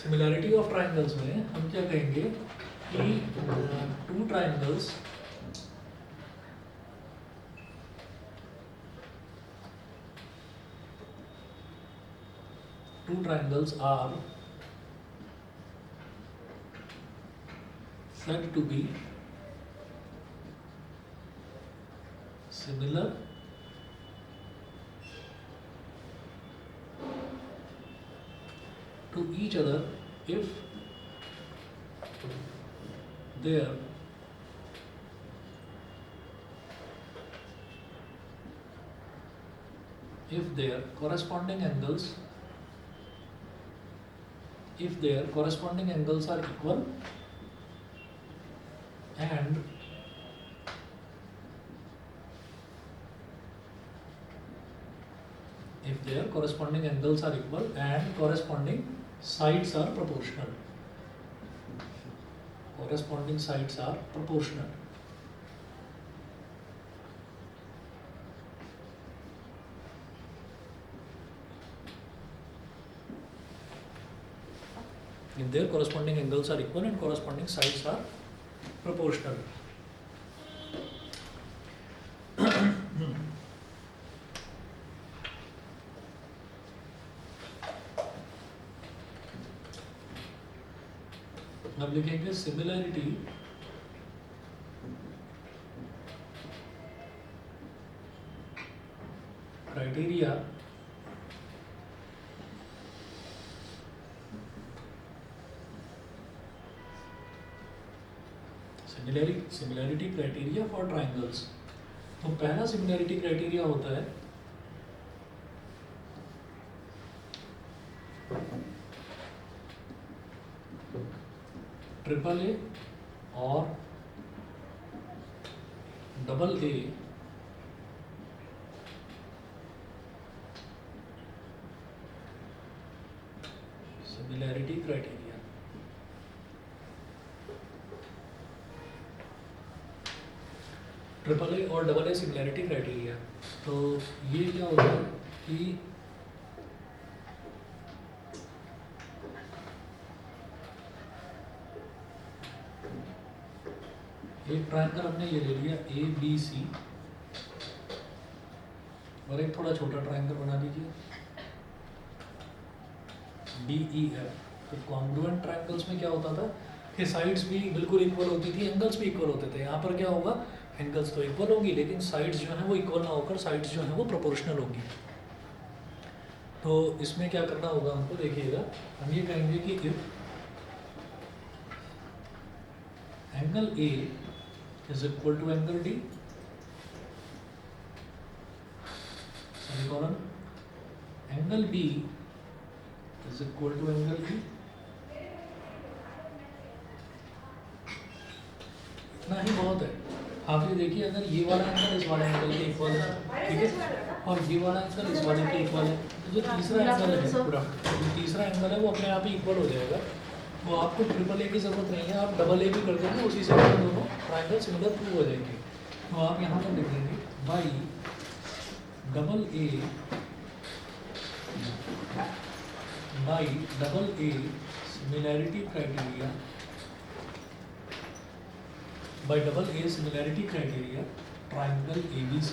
Similarity of triangles में हम क्या कहेंगे कि two triangles are said to be similar to each other if their corresponding angles are equal and corresponding sides are proportional. If their corresponding angles are equal and corresponding sides are proportional. अब लिखेंगे similarity criteria similarity criteria for triangles. तो पहला similarity criteria होता है triple A और double A similarity criteria. Triple A और double A similarity criteria. तो ये क्या होता है कि एक ट्रायंगल हमने ये ले लिया ए बी सी और एक थोड़ा छोटा ट्रायंगल बना लीजिए डी ई एफ। तो कॉन्ग्रुएंट ट्रायंगल्स में क्या होता था कि साइड्स भी बिल्कुल इक्वल होती थी, एंगल्स भी इक्वल होते थे। यहाँ पर क्या होगा, एंगल्स तो इक्वल होगी लेकिन साइड्स जो है वो इक्वल ना होकर साइड्स जो है वो प्रोपोर्शनल होगी। तो इसमें क्या करना होगा हमको, देखिएगा हम ये कहेंगे कि if angle A is equal to angle D, semicolon, angle B is equal to angle D। इतना ही बहुत है। आप ये देखिए, अगर ये वाला एंगल इस वाले एंगल के इक्वल है, ठीक है, और ये वाला एंगल इस वाले के इक्वल है, तो जो तीसरा एंगल है पूरा, जो तीसरा एंगल है वो अपने आप ही इक्वल हो जाएगा। तो आपको ट्रिपल ए की ज़रूरत नहीं है, आप डबल ए भी कर देंगे, उसी से दोनों ट्रायंगल सिमिलर प्रूव हो जाएंगे। तो आप यहाँ पर लिख देंगे by double A similarity criteria, by double A similarity criteria triangle ABC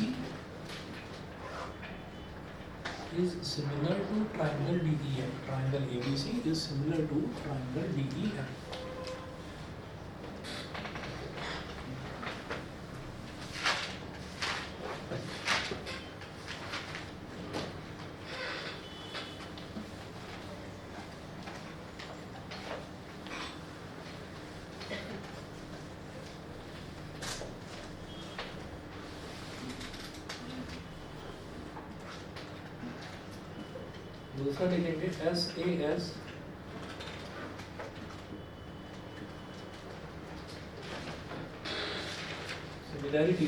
is similar to triangle DEF. Triangle ABC is similar to triangle DEF. दूसरा लिखेंगे SAS similarity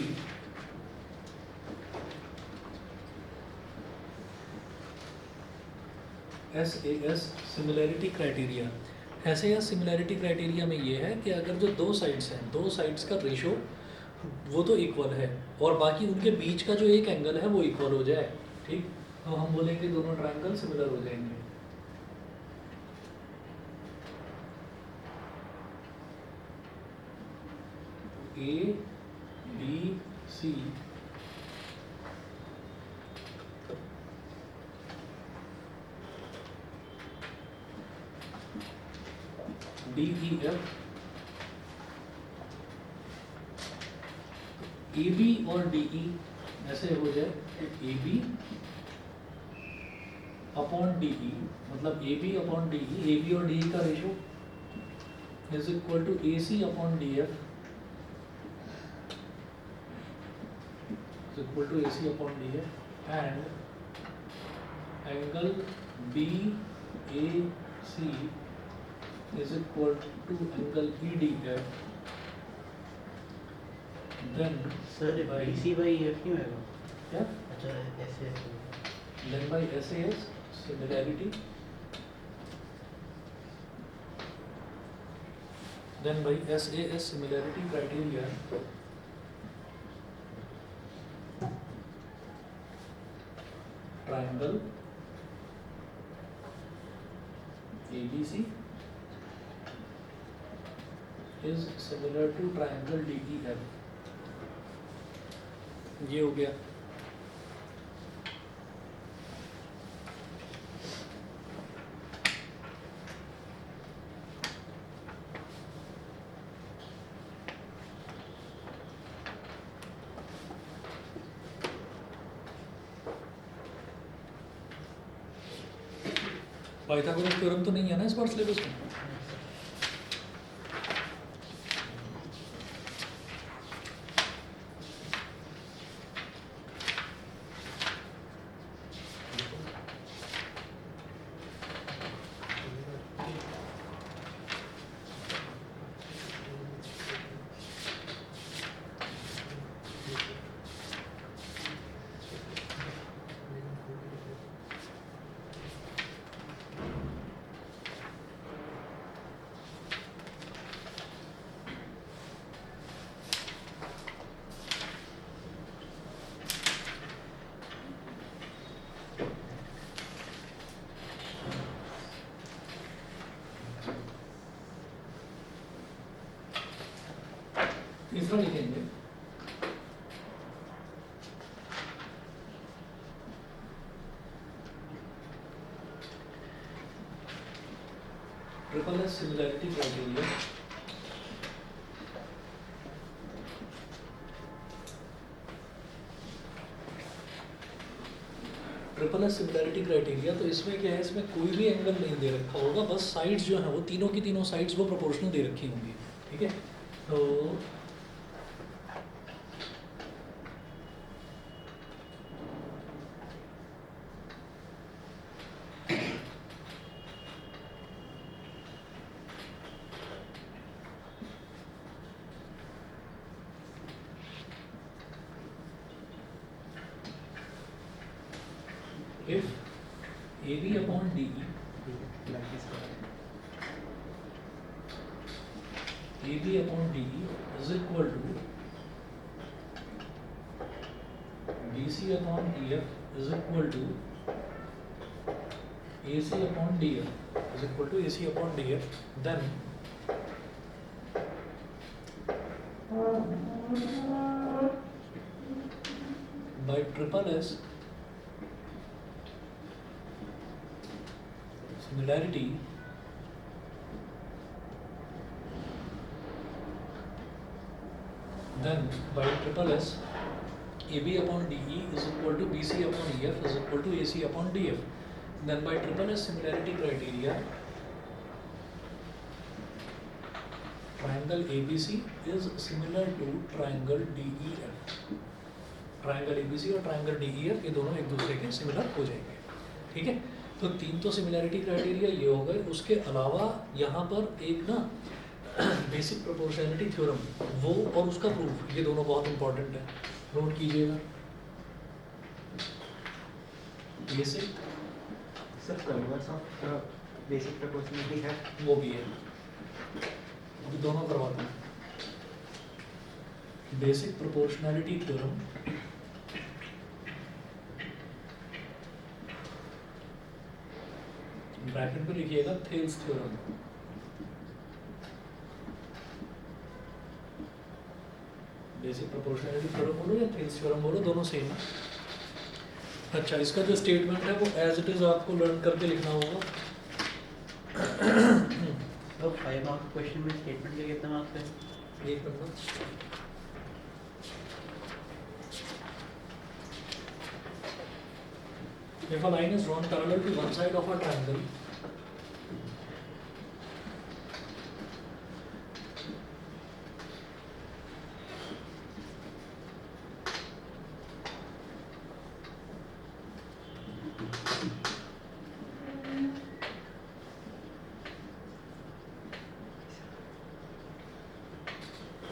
similarity criteria. SAS similarity criteria में ये है कि अगर जो दो sides हैं, दो साइड्स का रेशो वो तो इक्वल है और बाकी उनके बीच का जो एक एंगल है वो इक्वल हो जाए, ठीक, तो हम बोलेंगे दोनों ट्रायंगल सिमिलर हो जाएंगे। A B C D E F, A B और डी ई ऐसे हो जाए, A B upon D E, मतलब A B upon D E, A B और डी ई का ratio is equal to A C upon D F is equal to A C upon D F, and angle B A C is equal to angle E D F, then sir BC by EF क्यों आएगा? क्या? अच्छा ऐसे then by SAS similarity, then by SAS similarity criteria, triangle ABC is similar to triangle DEF. ये हो गया। Pythagoras theorem तो नहीं है ना इस बार सिलेबस में? तीसरा लिखेंगे, triple S similarity criteria. Triple S similarity criteria, तो इसमें क्या है, इसमें कोई भी एंगल नहीं दे रखा होगा, बस साइड्स जो है वो तीनों की तीनों साइड्स वो प्रोपोर्शनल दे रखी होंगी, ठीक है। तो if AB upon DE, AB upon DE is equal to BC upon DF is equal to AC upon DF is equal to AC upon DF, then by triple S similarity, then by triple S AB upon DE is equal to BC upon EF is equal to AC upon DF, then by triple S similarity criteria, triangle ABC is similar to triangle DEF, triangle ABC और triangle DEF ये दोनों एक दूसरे के similar हो जाएंगे, ठीक है। तो तीन तो सिमिलैरिटी क्राइटेरिया ये हो गए, उसके अलावा यहाँ पर एक ना बेसिक प्रोपोर्शनैलिटी थ्योरम वो और उसका प्रूफ, ये दोनों बहुत इंपॉर्टेंट है, नोट कीजिएगा। Basic sir converse of basic proportionality है, वो भी है, अभी दोनों करवाते हैं। बेसिक प्रोपोर्शनैलिटी थ्योरम ब्रैकेट में लिखिएगा Thales theorem, basic proportionality theorem बोलो या थियरीज थ्योरम बोलो, दोनों सेम है। अच्छा, इसका जो स्टेटमेंट है वो एज इट इज आपको लर्न करके लिखना होगा। तो 5 मार्क्स क्वेश्चन में स्टेटमेंट के कितने मार्क्स है? एक minute. If a line is drawn parallel to one side of a triangle,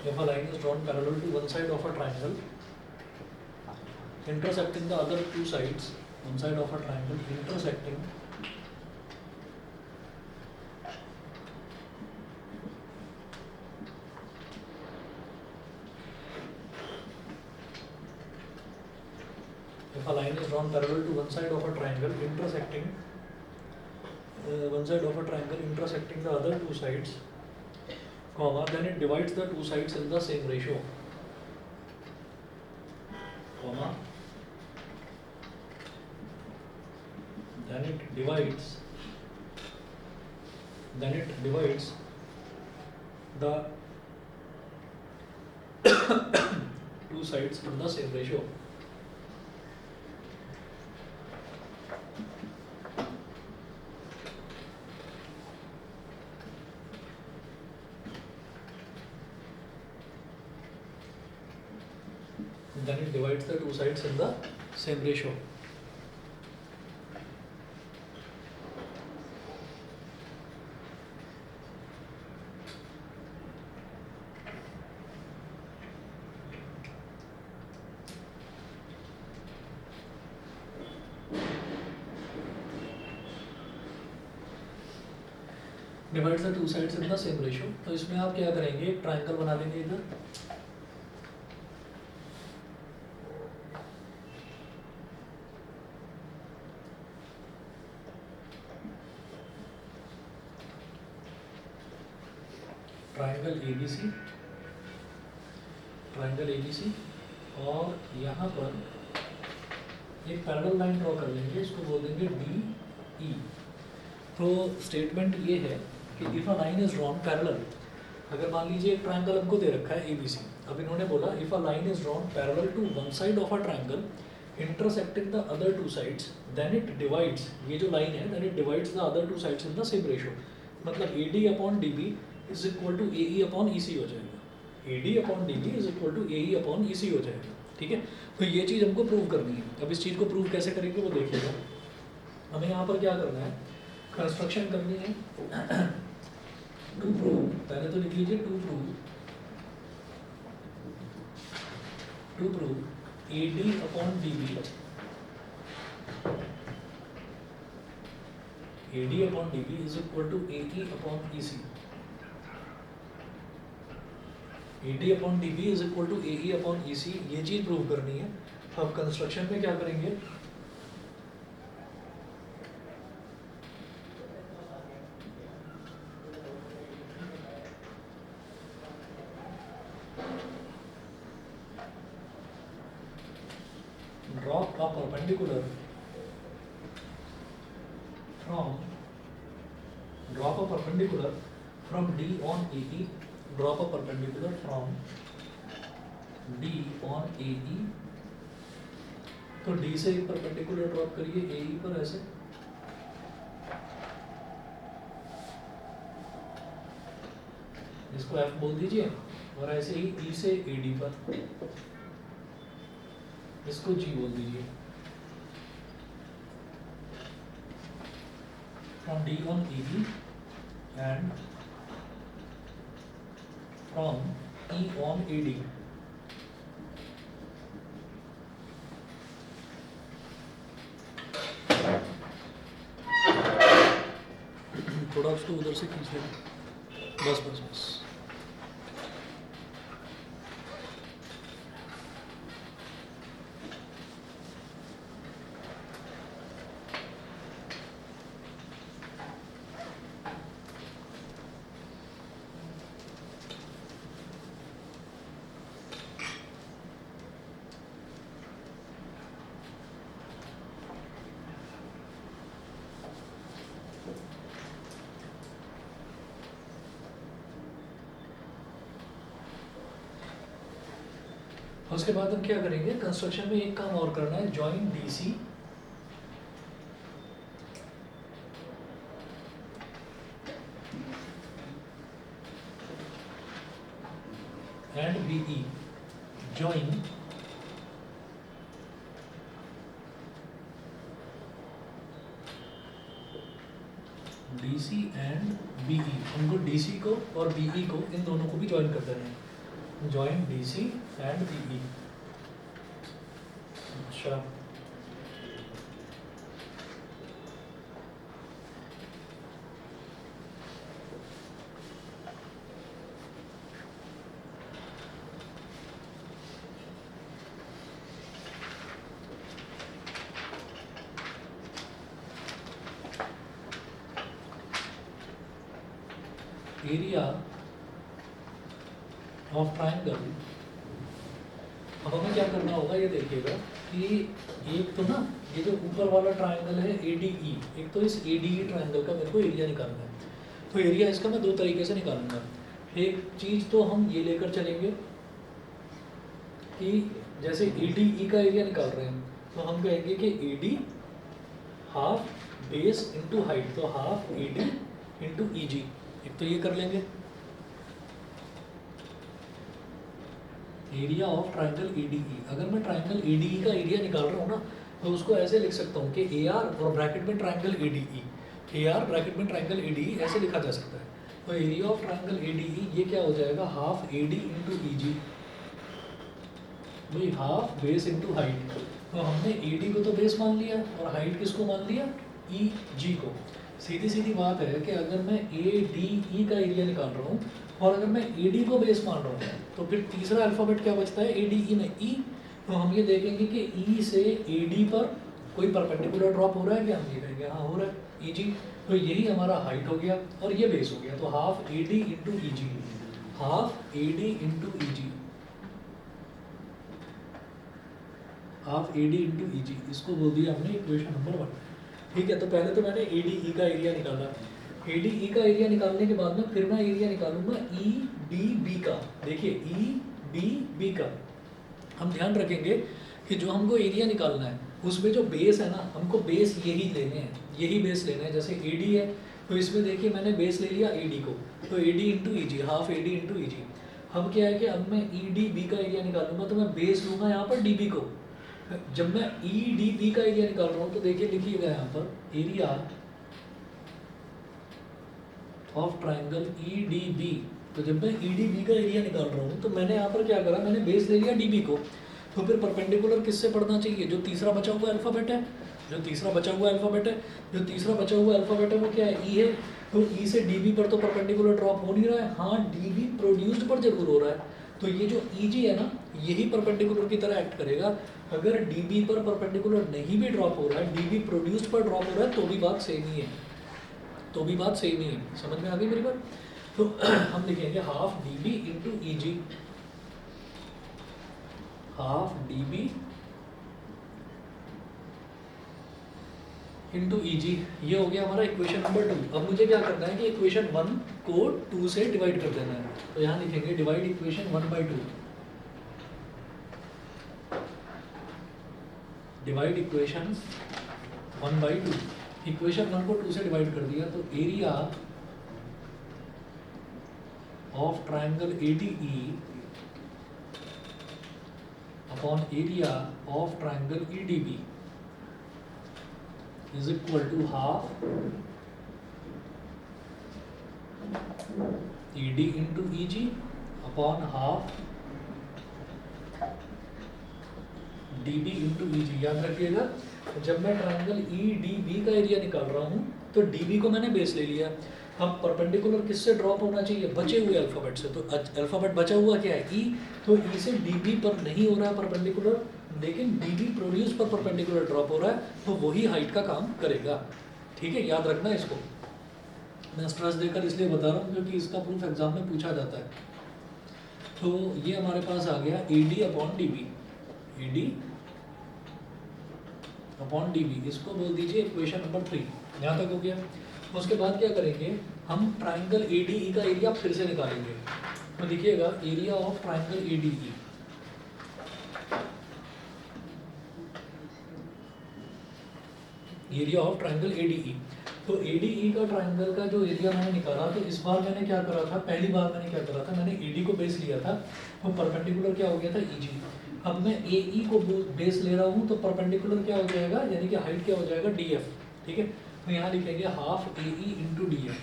if a line is drawn parallel to one side of a triangle, intersecting the other two sides, one side of a triangle intersecting if a line is drawn parallel to one side of a triangle intersecting one side of a triangle intersecting the other two sides, comma, then it divides the two sides in the same ratio, comma, then it divides the two sides in the same ratio. Then it divides the two sides in the same ratio. Divides the two sides in the same ratio. तो इसमें आप क्या करेंगे, एक triangle बना लेंगे इधर, triangle ABC, और यहाँ पर एक पैरेलल लाइन ड्रॉ कर लेंगे, इसको बोल देंगे DE। तो स्टेटमेंट ये है कि if a line is drawn parallel, अगर मान लीजिए एक ट्राइंगल हमको दे रखा है ABC, अब इन्होंने बोला if a line is drawn parallel to one side of a triangle intersecting the other two sides, then it divides, ये जो लाइन है, then it divides the other two sides in the same ratio. मतलब AD upon DB is equal to AE upon EC हो जाएगा, AD upon DB is equal to AE upon EC हो जाएगा। ठीक है, तो ये चीज़ हमको प्रूव करनी है। अब इस चीज़ को प्रूव कैसे करेंगे वो देखिएगा। हमें यहाँ पर क्या करना है, कंस्ट्रक्शन करनी है। टू प्रूव, पहले तो लिख लीजिए to prove AD upon DB, AD upon DB is equal to AE upon EC, AD upon DB is equal to AE upon EC, ये चीज़ प्रूव करनी है। अब कंस्ट्रक्शन में क्या करेंगे, drop a perpendicular from D on AE, drop a perpendicular from D on AE, तो D से एक परपेंडिकुलर ड्रॉप करिए AE पर ऐसे, इसको F बोल दीजिए, और ऐसे ही E से AD पर, इसको G बोल दीजिए। From D on EB and from E on AD, थोड़ा उसको उधर से खींच लेना, बस। उसके बाद हम क्या करेंगे, कंस्ट्रक्शन में एक काम और करना है, join DC and BE, join DC and BE, हमको DC को और BE को, इन दोनों को भी ज्वाइन कर देना है, ज्वाइन DC एंड BE। अच्छा, एरिया ऑफ ट्राइंगल, अब हमें क्या करना होगा ये देखिएगा कि एक तो ना ये जो ऊपर वाला ट्राइंगल है ADE, एक तो इस ADE ट्राइंगल का मेरे को एरिया निकालना है। तो एरिया इसका मैं दो तरीके से निकालूंगा। एक चीज़ तो हम ये लेकर चलेंगे कि जैसे ADE का एरिया निकाल रहे हैं तो हम कहेंगे कि AD half base into height, तो हाफ AD इंटू EG, एक तो ये कर लेंगे। एरिया ऑफ ट्राइंगल ADE, अगर मैं ट्राइंगल ADE का एरिया निकाल रहा हूँ ना तो उसको ऐसे लिख सकता हूँ कि AR और ब्रैकेट में ट्राइंगल ADE, AR ब्रैकेट में ट्राइंगल ADE ऐसे लिखा जा सकता है। तो एरिया ऑफ ट्राइंगल ADE ये क्या हो जाएगा, हाफ AD इंटू EG, भाई हाफ बेस इंटू हाइट। तो हमने AD को तो बेस मान लिया और हाइट किसको मान लिया, EG को। सीधी सीधी बात है कि अगर मैं ADE का एरिया निकाल रहा हूँ और अगर मैं AD को बेस मान रहा हूँ तो फिर तीसरा अल्फ़ाबेट क्या बचता है, ADE में E। तो हम ये देखेंगे कि E से AD पर कोई परपेंडिकुलर ड्रॉप हो रहा है क्या, हम ये कहेंगे हाँ हो रहा है, EG। तो यही हमारा हाइट हो गया और ये बेस हो गया। तो half AD into EG, half AD into EG, half AD into EG, इसको बोल दिया हमने इक्वेशन नंबर 1। ठीक है, तो पहले तो मैंने ADE का एरिया निकाला। ADE का एरिया निकालने के बाद में फिर मैं एरिया निकालूंगा EDB का। देखिए EDB का हम ध्यान रखेंगे कि जो हमको एरिया निकालना है उसमें जो बेस है ना, हमको बेस यही लेने हैं, यही बेस लेना है। जैसे AD है तो इसमें देखिए मैंने बेस ले लिया AD को, तो AD into EG, half AD into EG। हम क्या है कि अब मैं EDB का एरिया निकालूंगा तो मैं बेस लूँगा यहाँ पर DB को। जब मैं EDB का एरिया निकाल रहा हूँ तो देखिए लिखिएगा यहाँ पर एरिया ऑफ ट्राइंगल EDB। तो जब मैं EDB का एरिया निकाल रहा हूँ तो मैंने यहाँ पर क्या करा, मैंने बेस ले लिया DB को। तो फिर परपेंडिकुलर किससे पढ़ना चाहिए, जो तीसरा बचा हुआ अल्फ़ाबेट है, जो तीसरा बचा हुआ अल्फ़ाबेट है, जो तीसरा बचा हुआ अल्फ़ाबेट है वो क्या है, E है। तो E से DB पर तो परपेंडिकुलर ड्रॉप हो नहीं रहा है, हाँ DB प्रोड्यूस्ड पर जरूर हो रहा है। तो ये जो EG है ना, यही परपेंडिकुलर की तरह एक्ट करेगा। अगर DB पर परपेंडिकुलर नहीं भी ड्रॉप हो रहा है, DB प्रोड्यूस्ड पर ड्रॉप हो रहा है, तो भी बात सेम ही है, तो भी बात सेम ही है। समझ में आ गई मेरी बात। तो हम लिखेंगे half DB into EG, half DB into EG, ये हो गया हमारा इक्वेशन नंबर 2। अब मुझे क्या करना है कि इक्वेशन 1 को 2 से डिवाइड कर देना है। तो यहाँ लिखेंगे divide equation 1/2, divide equation 1/2। Equation 1 को 2 से डिवाइड कर दिया तो area of triangle ADE upon area of triangle EDB is equal to half ED into EG upon half DB into EG। याद रखिएगा जब मैं ट्राइंगल EDB का एरिया निकाल रहा हूँ तो DB को मैंने बेस ले लिया। हम परपेंडिकुलर किससे ड्रॉप होना चाहिए, बचे हुए अल्फ़ाबेट से। तो अल्फ़ाबेट बचा हुआ क्या है, E। तो E से DB पर नहीं हो रहा है परपेंडिकुलर, लेकिन DB प्रोड्यूस पर परपेंडिकुलर ड्रॉप हो रहा है, तो वही हाइट का काम करेगा। ठीक है, याद रखना इसको। मैं स्ट्रेस देकर इसलिए बता रहा हूँ क्योंकि इसका प्रूफ एग्जाम में पूछा जाता है। तो ये हमारे पास आ गया AD upon DB, AD upon DB, इसको बोल दीजिए इक्वेशन नंबर 3। यहाँ तक हो गया। उसके बाद क्या करेंगे, हम ट्राइंगल ADE का एरिया फिर से निकालेंगे। तो देखिएगा area of triangle ADE area of triangle ADE। तो ADE का ट्राइंगल का जो एरिया मैंने निकाला, तो इस बार मैंने क्या करा था, पहली बार मैंने क्या करा था, मैंने AD को बेस लिया था, तो परपेंडिकुलर क्या हो गया था EG। अब मैं AE को बेस ले रहा हूँ, तो परपेंडिकुलर क्या हो जाएगा, यानी कि हाइट क्या हो जाएगा DF, ठीक है। तो यहाँ लिखेंगे हाफ AE इंटू DF।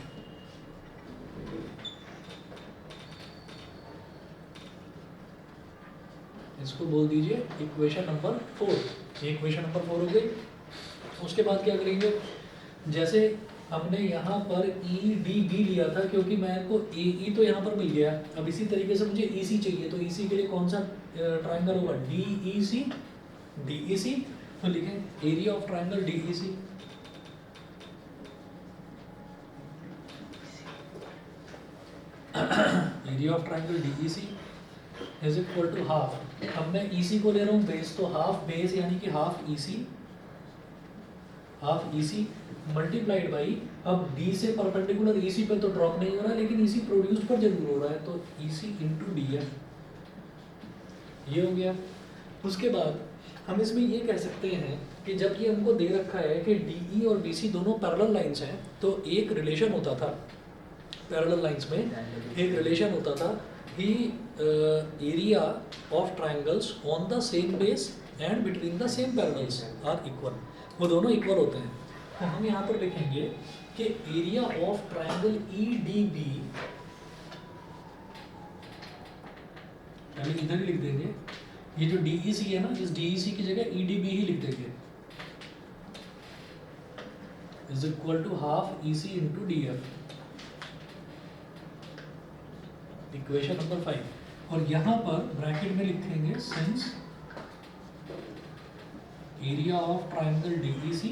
इसको बोल दीजिए इक्वेशन नंबर 4। ये इक्वेशन नंबर 4 हो गई। उसके बाद क्या करेंगे, जैसे हमने यहाँ पर EDB लिया था, क्योंकि मेरे को AE तो यहाँ पर मिल गया, अब इसी तरीके से मुझे EC चाहिए, तो EC के लिए कौन सा ट्राइंगल होगा, DEC। तो लिखें area of triangle DEC। Area of triangle DEC is equal to half, अब मैं EC को ले रहा हूँ बेस, तो हाफ बेस यानी कि हाफ EC मल्टीप्लाइड बाई, अब D से परपेंडिकुलर EC पे तो ड्रॉप नहीं हो रहा है, लेकिन EC प्रोड्यूस्ड पर जरूर हो रहा है, तो EC इंटू DF, ये हो गया। उसके बाद हम इसमें ये कह सकते हैं कि जब ये हमको दे रखा है कि DE और BC दोनों पैरेलल लाइंस हैं, तो एक रिलेशन होता था पैरेलल लाइंस में, एक रिलेशन होता था ही area of triangles on the same base and between the same parallels are equal, वो दोनों इक्वल होते हैं। तो हम यहाँ पर लिखेंगे कि एरिया ऑफ ट्राइंगल EDB, यानी इधर ही लिख देंगे, ये जो DEC है ना, इस DEC की जगह EDB ही लिख देंगे, is equal to half EC into DF, equation number 5। और यहाँ पर ब्रैकेट में लिखेंगे since area of triangle DEC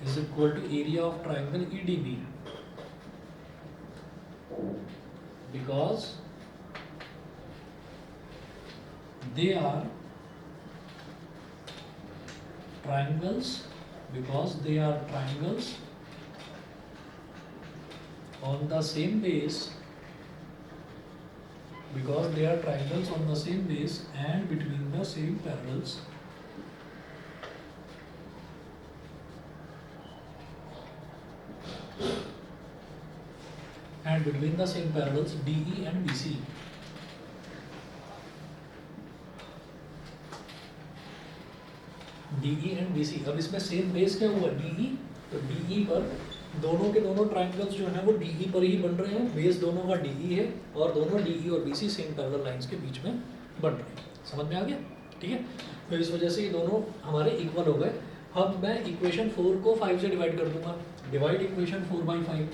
is equal to area of triangle EDB, because they are triangles, on the same base, and between the same parallels, DE and BC। DE and BC, अब इसमें same base क्या हुआ DE, तो DE पर दोनों के दोनों triangles जो हैं वो DE पर ही बन रहे हैं, बेस दोनों का DE है, और दोनों DE और BC सेम पैरेलल लाइंस के बीच में बन रहे हैं। समझ में आ गया, ठीक है। तो इस वजह से ये दोनों हमारे इक्वल हो गए। अब मैं इक्वेशन 4 को 5 से डिवाइड कर दूंगा, डिवाइड इक्वेशन 4 बाई 5।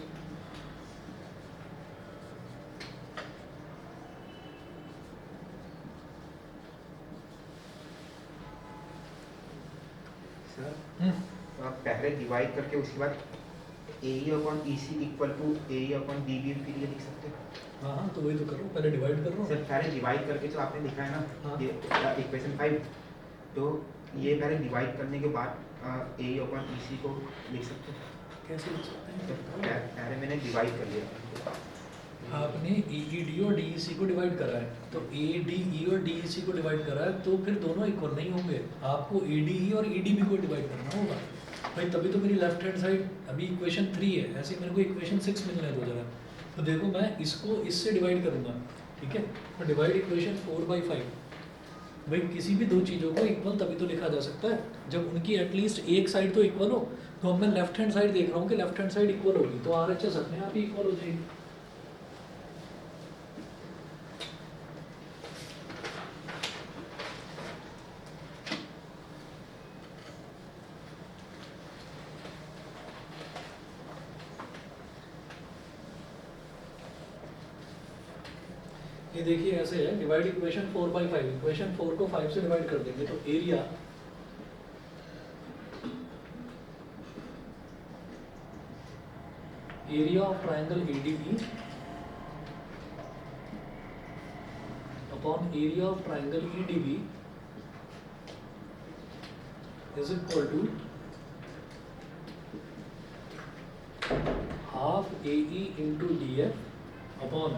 सर आप पहले डिवाइड करके उसके बाद AE upon EC equal to AE upon DB के लिए लिख सकते हो। हाँ, तो वही तो कर रहा हूँ, पहले डिवाइड कर रहा हूँ। सर पहले डिवाइड करके जो आपने लिखा है ना, हाँ। ये इक्वेशन 5, तो ये पहले डिवाइड करने के बाद AE अपॉन EC को लिख सकते हो। कैसे लिख सकते हैं? तो पहले मैंने डिवाइड कर लिया। आपने ED और DEC को डिवाइड करा है, तो ADE और DEC को डिवाइड करा है, तो फिर दोनों इक्वल नहीं होंगे, आपको ADE और EDB को डिवाइड करना होगा भाई, तभी तो मेरी लेफ्ट हैंड साइड अभी इक्वेशन 3 है, ऐसे मेरे को इक्वेशन 6 मिलने दो जरा। तो देखो मैं इसको इससे डिवाइड करूँगा, ठीक है। तो डिवाइड इक्वेशन 4 बाई 5, भाई किसी भी दो चीज़ों को इक्वल तभी तो लिखा जा सकता है जब उनकी एटलीस्ट एक साइड तो इक्वल हो। तो अब मैं लेफ्ट हैंड साइड देख रहा हूँ कि लेफ्ट हैंड साइड इक्वल होगी, तो RHS अपने आप ही इक्वल हो जाएगी। ये देखिए ऐसे है, डिवाइड इक्वेशन 4 बाई 5, इक्वेशन 4 को 5 से डिवाइड कर देंगे, तो area of triangle ADB upon area of triangle EDB is equal to half AE into DF upon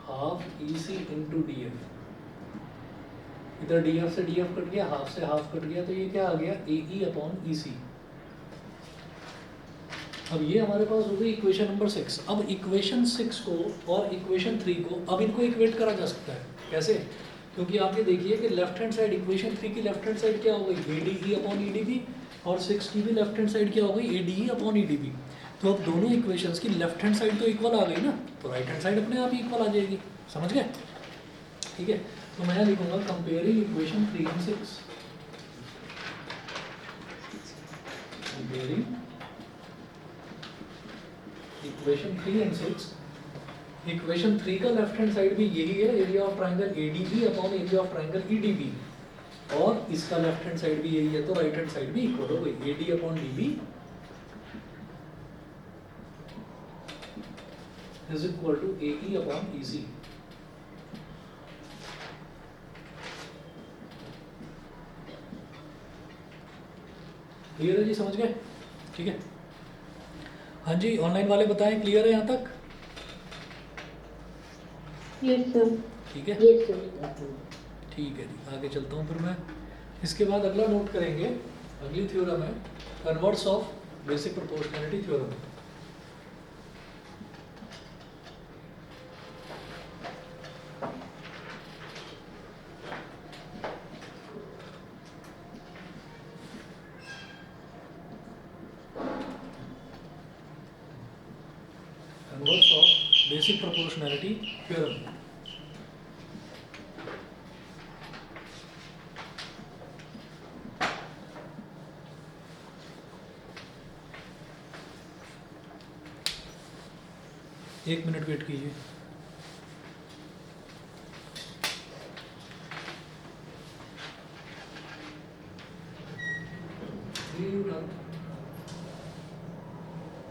half EC into DF। इधर डी एफ से डी एफ कट गया, half से half cut गया, तो ये क्या आ गया ए ई अपॉन ई सी। अब ये हमारे पास हो गई इक्वेशन नंबर 6। अब इक्वेशन 6 को और इक्वेशन 3 को अब इनको इक्वेट करा जा सकता है। कैसे? क्योंकि आप ये देखिए कि लेफ्ट हैंड साइड इक्वेशन 3 की लेफ्ट हैंड साइड क्या हो गई A D E upon E D B, और 6 की भी लेफ्ट हैंड साइड क्या हो गई A D E upon E D B. तो अब दोनों इक्वेशंस की लेफ्ट हैंड साइड तो इक्वल आ गई ना, तो राइट हैंड साइड अपने आप ही इक्वल आ जाएगी। समझ गए? ठीक है, तो मैं लिखूंगा comparing equation 3 and 6। Comparing equation 3 and 6। Equation 3 का लेफ्ट हैंड साइड भी यही है, area of triangle ADB upon area of triangle EDB, और इसका लेफ्ट हैंड साइड भी यही है, तो राइट हैंड साइड भी इक्वल हो गई AD upon DB is equal to AE upon EC. Clear है जी? समझ गए? ठीक है, हाँ जी, ऑनलाइन वाले बताएं क्लियर है यहाँ तक? Yes sir. ठीक है, यस सर। ठीक है जी, आगे चलता हूँ फिर मैं। इसके बाद अगला नोट करेंगे, अगली थ्योरम है converse of basic proportionality theorem. Converse of basic proportionality theorem. एक मिनट वेट कीजिए।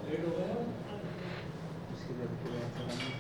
लेट हो गया? उसके बाद फिर ऐसा करना।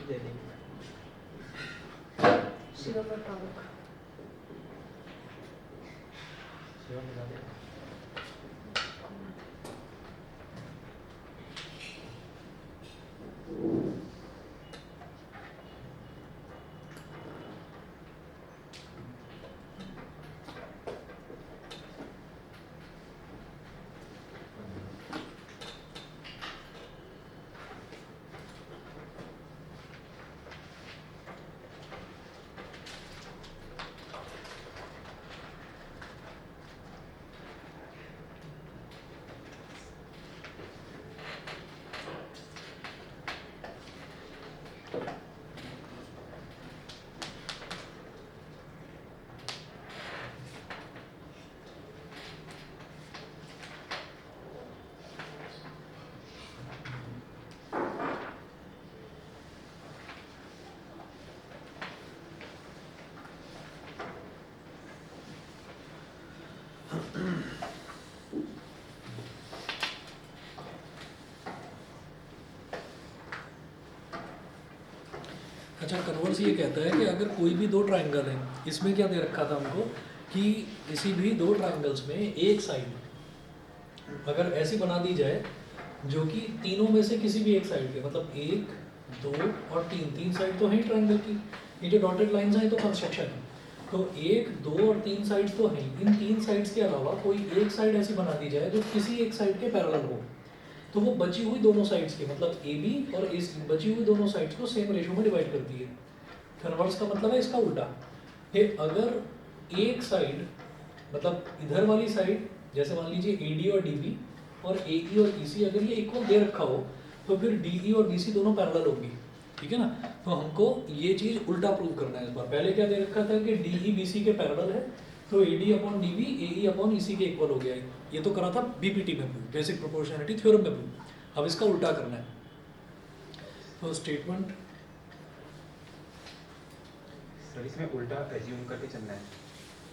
दे देंगे। शिवा पर पावक। शिवा मिला दे। अच्छा, कन्वर्स ये कहता है कि अगर कोई भी दो ट्राइंगल है, इसमें क्या दे रखा था हमको कि किसी भी दो ट्राइंगल्स में एक साइड अगर ऐसी बना दी जाए जो कि तीनों में से किसी भी एक साइड के, मतलब एक, दो और तीन, तीन साइड तो है ट्राइंगल की, ये जो डॉटेड लाइंस हैं तो कंस्ट्रक्शन है, तो एक, दो और तीन साइड्स तो हैं। इन तीन साइड्स के अलावा कोई एक साइड ऐसी बना दी जाए जो किसी एक साइड के पैरेलल हो, तो वो बची हुई दोनों साइड्स के, मतलब ए बी और AC बची हुई दोनों साइड्स को सेम रेशियो में डिवाइड करती है। कन्वर्स का मतलब है इसका उल्टा। कि अगर एक साइड मतलब इधर वाली साइड जैसे मान लीजिए AD और DB और AE और EC अगर ये इक्वल दे रखा हो तो फिर DE और BC दोनों पैरेलल होंगी, ठीक है ना। तो हमको ये चीज़ उल्टा प्रूव करना है इस बार। पहले क्या दे रखा था कि DE BC के पैरेलल है तो AD upon DB AE upon EC के इक्वल हो गया है। ये तो करा था BPT में प्रूव, बेसिक प्रोपोर्शनैलिटी थ्योरम में प्रूव। अब इसका उल्टा करना है। तो स्टेटमेंट सर इसमें उल्टा एज्यूम करके चलना है।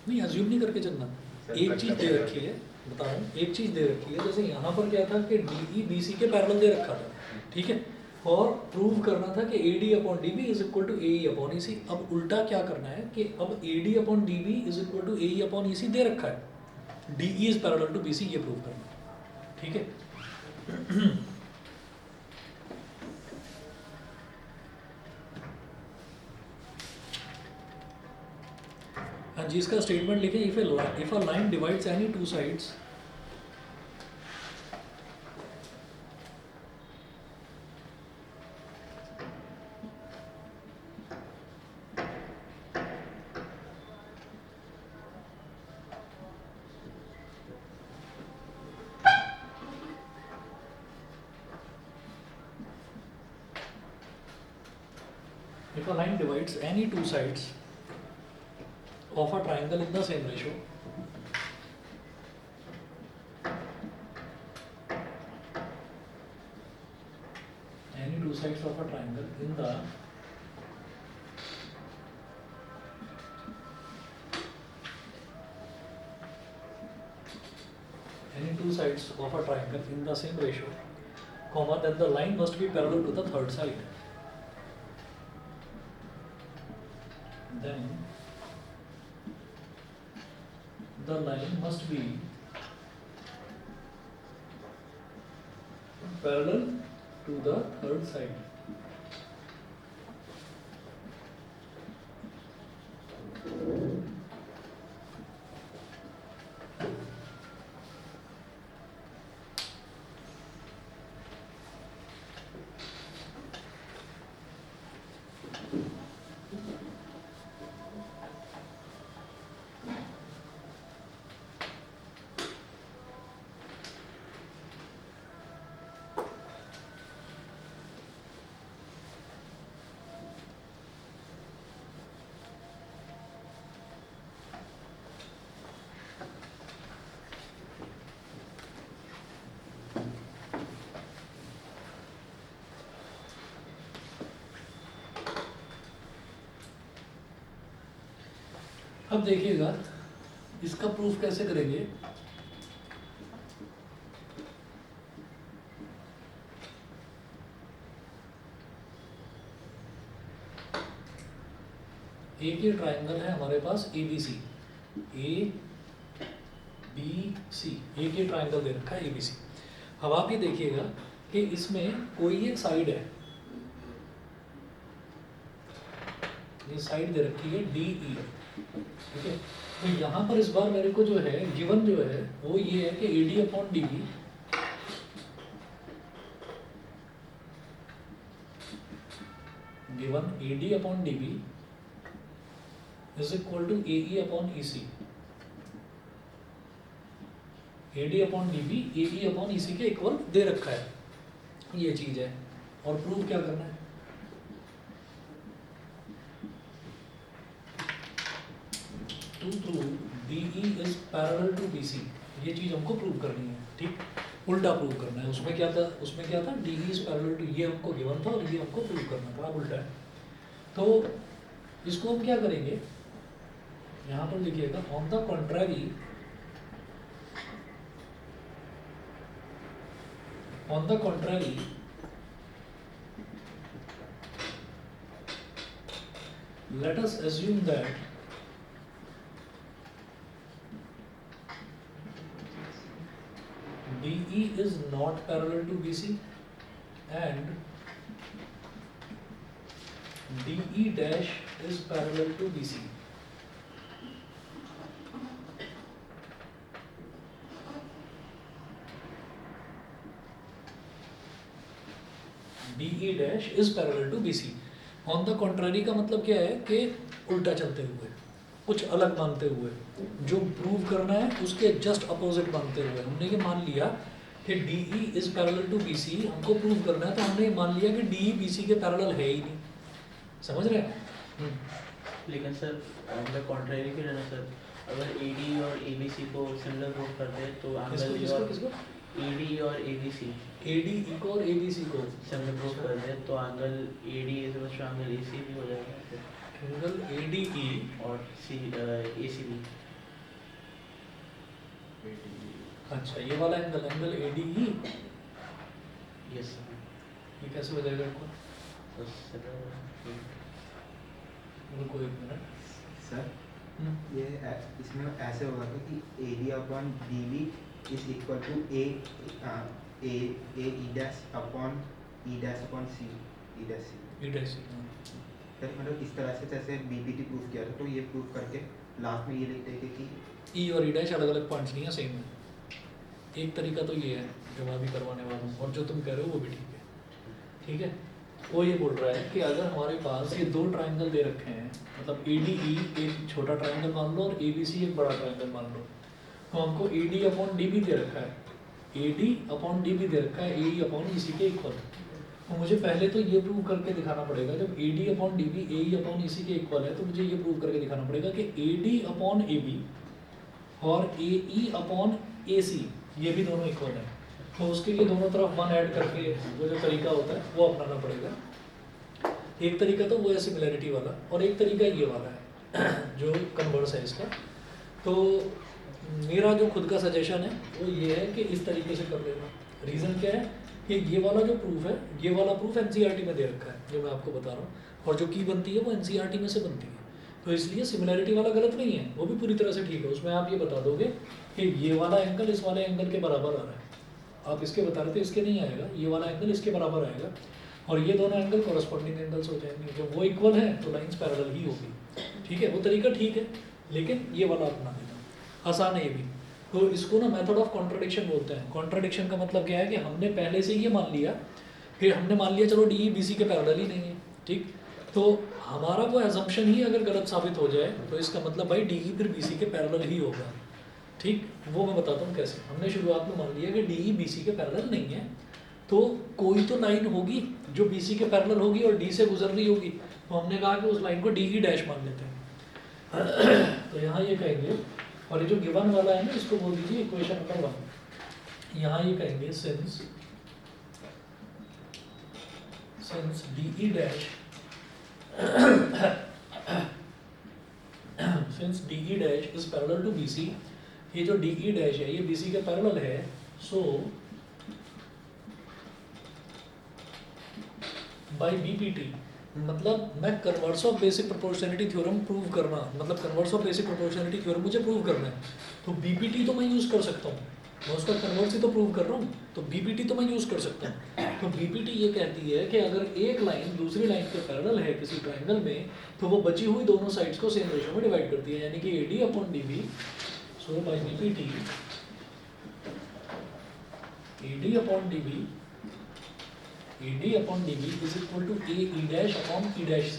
नहीं, अज्यूम नहीं करके चलना। एक चीज दे रखी है, बता रहा हूँ, एक चीज दे रखी है। जैसे यहाँ पर क्या था कि DE BC के पैरेलल दे रखा था, ठीक है, और प्रूव करना था कि AD upon DB is equal to AE upon EC। अब उल्टा क्या करना है कि अब AD upon DB is equal to AE upon EC दे रखा है, DE is parallel to BC, ये प्रूव करना है, ठीक है। हाँ जी, इसका स्टेटमेंट लिखे, if a line divides any two sides if a line divides any two sides of a triangle in the same ratio, any two sides of a triangle in the same ratio, comma, then the line must be parallel to the third side. Then the line must be parallel to the third side. अब देखिएगा इसका proof कैसे करेंगे। एक ही triangle है हमारे पास ABC, ABC एक ही triangle दे रखा है ABC। अब आप ये देखिएगा कि इसमें कोई एक साइड है, ये साइड दे रखी है DE, ठीक है। तो यहाँ पर इस बार मेरे को जो है गिवन जो है वो ये है कि AD upon DB given AD upon DB is equal to AE upon EC। AD upon DB AE upon EC के इक्वल दे रखा है, ये चीज है। और प्रूव क्या करना है, to prove DE is parallel to BC, ये चीज हमको प्रूव करनी है, ठीक। उल्टा प्रूव करना है। उसमें क्या था DE इज पैरेलल टू, ये हमको गिवन था और ये हमको प्रूव करना था, अब उल्टा है। तो इसको हम क्या करेंगे, यहाँ पर लिखिएगा on the contrary, let us assume that DE is not parallel to BC and DE dash is parallel to BC. DE dash is parallel to BC. On the contrary का मतलब क्या है कि उल्टा चलते हुए, कुछ अलग मानते हुए, जो प्रूव करना है उसके जस्ट अपोजिट मानते हुए हमने ये मान लिया कि DE is parallel to BC। हमको प्रूव करना है तो हमने ये मान लिया कि DE BC के पैरेलल है ही नहीं। समझ रहे हैं? लेकिन सर मतलब कॉन्ट्रेरी क्यों रहना सर, अगर AD और ABC को सिमिलर प्रूव करते हैं तो किसको एंगल किसको AD और ABC ADE को और ABC को सिमिलर प्रूव करते हैं तो angle AD is equal to angle AC भी हो जाएगा एंगल ADE और AC भी। अच्छा ये वाला एंगल ADE यस सर। ये कैसे हो जाएगा आपको? तो सर रुको एक मिनट। सर ये इसमें ऐसे होगा कि AD upon DB is equal to A dash upon E dash upon C E dash C। Sir मतलब इस तरह से जैसे BPT प्रूफ किया था तो ये प्रूफ करके लास्ट में ये लिखते हैं कि E और E' अलग अलग पॉइंट्स नहीं है, सेम है। एक तरीका तो ये है जो मैं अभी करवाने वाला हूँ, और जो तुम कह रहे हो वो भी ठीक है। ठीक है, वो ये बोल रहा है कि अगर हमारे पास ये दो ट्रायंगल दे रखे हैं, मतलब ADE एक छोटा ट्रायंगल मान लो और ABC एक बड़ा ट्रायंगल मान लो, तो हमको AD अपॉन DB दे रखा है, AD अपॉन DB दे रखा है AE अपॉन EC के इक्वल। तो मुझे पहले तो ये प्रूव करके दिखाना पड़ेगा, जब AD upon DB AE upon EC के इक्वल है तो मुझे ये प्रूव करके दिखाना पड़ेगा कि AD अपॉन AB और AE अपॉन AC ये भी दोनों इक्वल है। तो उसके लिए दोनों तरफ 1 ऐड करके वो जो तरीका होता है वो अपनाना पड़ेगा। एक तरीका तो वो है सिमिलैरिटी वाला, और एक तरीका ये वाला है जो कन्वर्स है इसका। तो मेरा जो खुद का सजेशन है वो ये है कि इस तरीके से कर लेना। रीज़न क्या है कि ये वाला जो प्रूफ है, ये वाला प्रूफ NCERT में दे रखा है जो मैं आपको बता रहा हूँ, और जो की बनती है वो NCERT में से बनती है। तो इसलिए सिमिलैरिटी वाला गलत नहीं है, वो भी पूरी तरह से ठीक है। उसमें आप ये बता दोगे कि ये वाला एंगल इस वाले एंगल के बराबर आ रहा है, आप इसके बता रहे थे इसके नहीं आएगा, ये वाला एंगल इसके बराबर आएगा, और ये दोनों एंगल कॉरस्पॉन्डिंग एंगल्स हो जाएंगे। जब वो इक्वल है तो लाइंस पैरेलल ही होगी। ठीक है, वो तरीका ठीक है, लेकिन ये वाला अपना देना आसान है ये भी। तो इसको ना मेथड ऑफ कॉन्ट्रडिक्शन बोलते हैं। कॉन्ट्रडिक्शन का मतलब क्या है कि हमने पहले से ये मान लिया, फिर हमने मान लिया चलो DE BC के पैरेलल ही नहीं है, ठीक, तो हमारा वो एजम्पशन ही अगर गलत साबित हो जाए तो इसका मतलब भाई DE फिर BC के पैरेलल ही होगा। ठीक, वो मैं बताता हूँ कैसे। हमने शुरुआत में मान लिया कि DE BC के पैरेलल नहीं है, तो कोई तो लाइन होगी जो BC के पैरेलल होगी और D से गुजर रही होगी, तो हमने कहा कि उस लाइन को DE डैश मान लेते हैं। तो यहाँ ये कहेंगे, और ये जो गिवन वाला है ना इसको बोल दीजिए इक्वेशन नंबर 1। यहाँ ये कहेंगे since DE dash since DE dash is parallel to BC, ये जो DE डैश है ये BC के पैरेलल है, सो बाय BPT, मतलब मैं converse of basic proportionality theorem prove करना, मतलब converse of basic proportionality theorem मुझे प्रूव करना है, तो BPT तो मैं यूज़ कर सकता हूँ, मैं उसका कन्वर्स ही तो प्रूव कर रहा हूँ, तो BPT तो मैं यूज़ कर सकता हूँ। तो BPT ये कहती है कि अगर एक लाइन दूसरी लाइन के पैरेलल है किसी ट्रायंगल में, तो वो बची हुई दोनों साइड्स को सेम रेशो में डिवाइड करती है, यानी कि AD upon DB, so by BPT AD upon DB is equal to AE dash upon E dash C।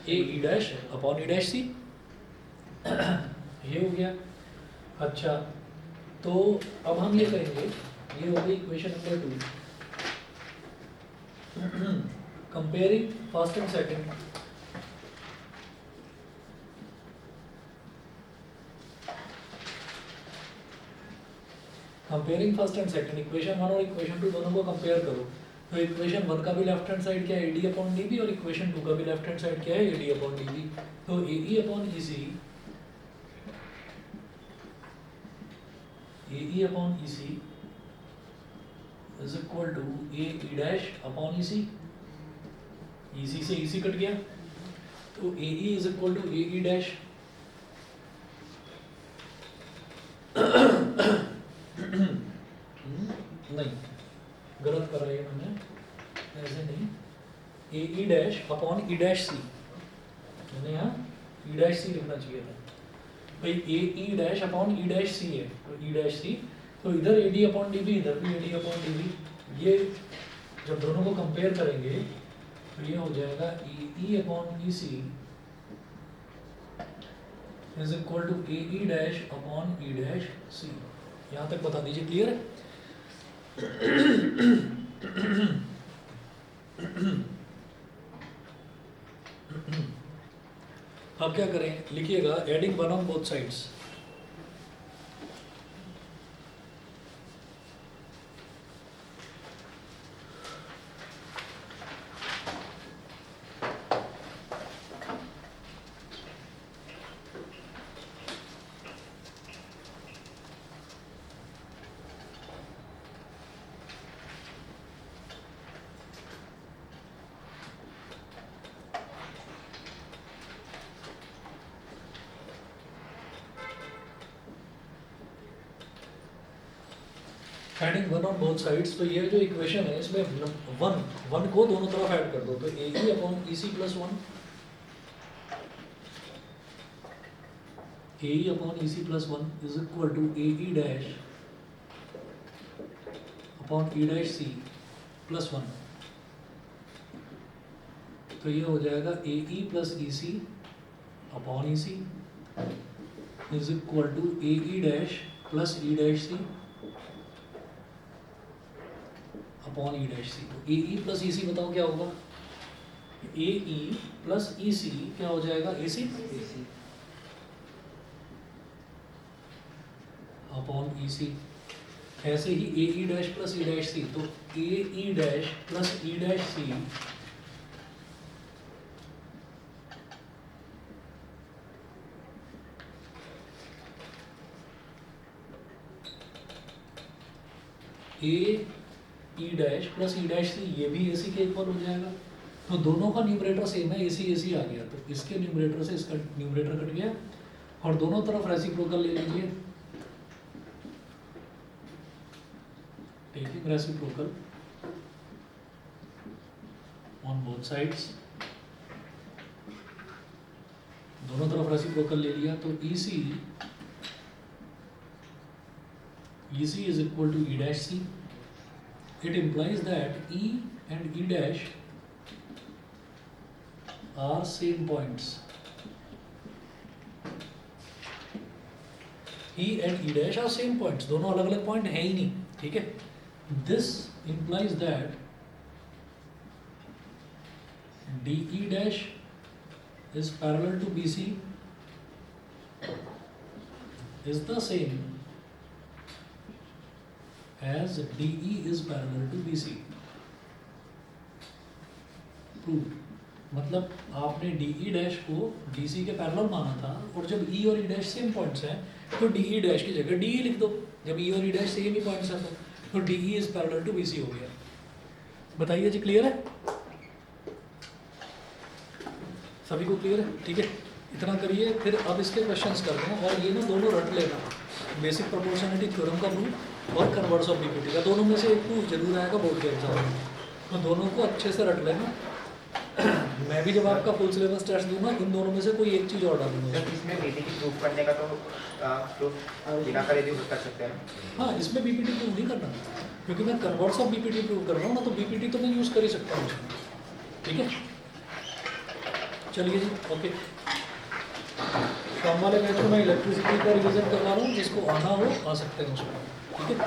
AE dash upon E dash C, ये हो गया। अच्छा, तो अब हम ये करेंगे, ये हो गई equation number 2। Comparing first and second, comparing first and second, equation 1 और इक्वेशन 2 दोनों को कंपेयर करो। तो इक्वेशन 1 का भी लेफ्ट हैंड साइड क्या है AD अपॉन DB, और इक्वेशन 2 का भी लेफ्ट हैंड साइड क्या है AD अपॉन DB। तो AE upon EC is equal to AE dash upon EC, EC से EC कट गया, तो AE is equal to AE dash नहीं, गलत करा ये मैंने, ऐसे नहीं, AE dash upon E dash C, मैंने यहाँ E डैश C लिखना चाहिए था भाई। AE dash upon E dash C है, तो E डैश C, तो इधर AD अपॉन DB, इधर भी AD अपॉन DB, ये जब दोनों को कंपेयर करेंगे तो ये हो जाएगा E upon E C is equal to A E dash upon E dash C. यहाँ तक बता दीजिए, क्लियर है? अब क्या करें, लिखिएगा adding one on both sides. Adding one on both sides, तो ये जो इक्वेशन है इसमें वन को दोनों तरफ ऐड कर दो, तो A E upon E C plus one, A E upon E C plus one is equal to A E dash upon E dash C plus one. तो ये हो जाएगा A E plus E C upon E C is equal to A E dash plus E dash C upon E dash C. तो A E plus E सी बताओ क्या होगा? ए E plus E सी क्या हो जाएगा? A C upon E C. ऐसे ही A E dash plus E dash C, तो A E dash plus E dash C A E dash plus E dash C, ये भी ए सी के इक्वल हो जाएगा। तो दोनों का न्यूमरेटर सेम है, ए सी आ गया, तो इसके न्यूमरेटर से इसका न्यूमरेटर कट गया और दोनों तरफ रेसिप्रोकल ले लीजिए। Taking reciprocal on both sides, दोनों तरफ रेसिप्रोकल ले लिया, तो E C is equal to E dash C. It implies that E and E dash are same points. E and E dash are same points. दोनों अलग अलग point है ही नहीं, ठीक है? This implies that DE dash is parallel to BC is the same as DE is parallel to BC. Proved. मतलब आपने DE dash को DC के पैरेलल माना था, और जब E और E डैश सेम पॉइंट्स हैं तो DE डैश की जगह DE लिख दो। जब E और E डैश सेम ही पॉइंट्स हैं तो DE is parallel to BC हो गया। बताइए जी, क्लियर है? सभी को क्लियर है? ठीक है, इतना करिए। फिर अब इसके क्वेश्चंस करते हैं, और ये ना दोनों रट लेना, बेसिक प्रोपोर्शनलिटी थ्योरम का प्रूफ और कन्वर्स ऑफ बीपीटी का, दोनों में से एक प्रूफ जरूर आएगा बोर्ड के एग्जाम में, तो दोनों को अच्छे से रट लेना। मैं भी जब आपका फुल सिलेबस टेस्ट दूंगा, इन दोनों में से कोई एक चीज़ और डालूंगा। इसमें बीपीटी प्रूफ करने का तो प्रूफ बिना करे भी कर सकते हैं। हाँ, इसमें बीपीटी प्रूफ नहीं करना, क्योंकि मैं कन्वर्स ऑफ बीपीटी प्रूव कर रहा हूँ ना, तो बीपीटी तो मैं यूज़ कर ही सकता हूँ, ठीक है? चलिए जी, ओके। शाम वाले मैच में मैं इलेक्ट्रिसिटी का रिविजन करवा रहा हूँ, जिसको आना हो आ सकते हैं उसमें, ठीक है?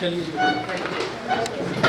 चलिए जी।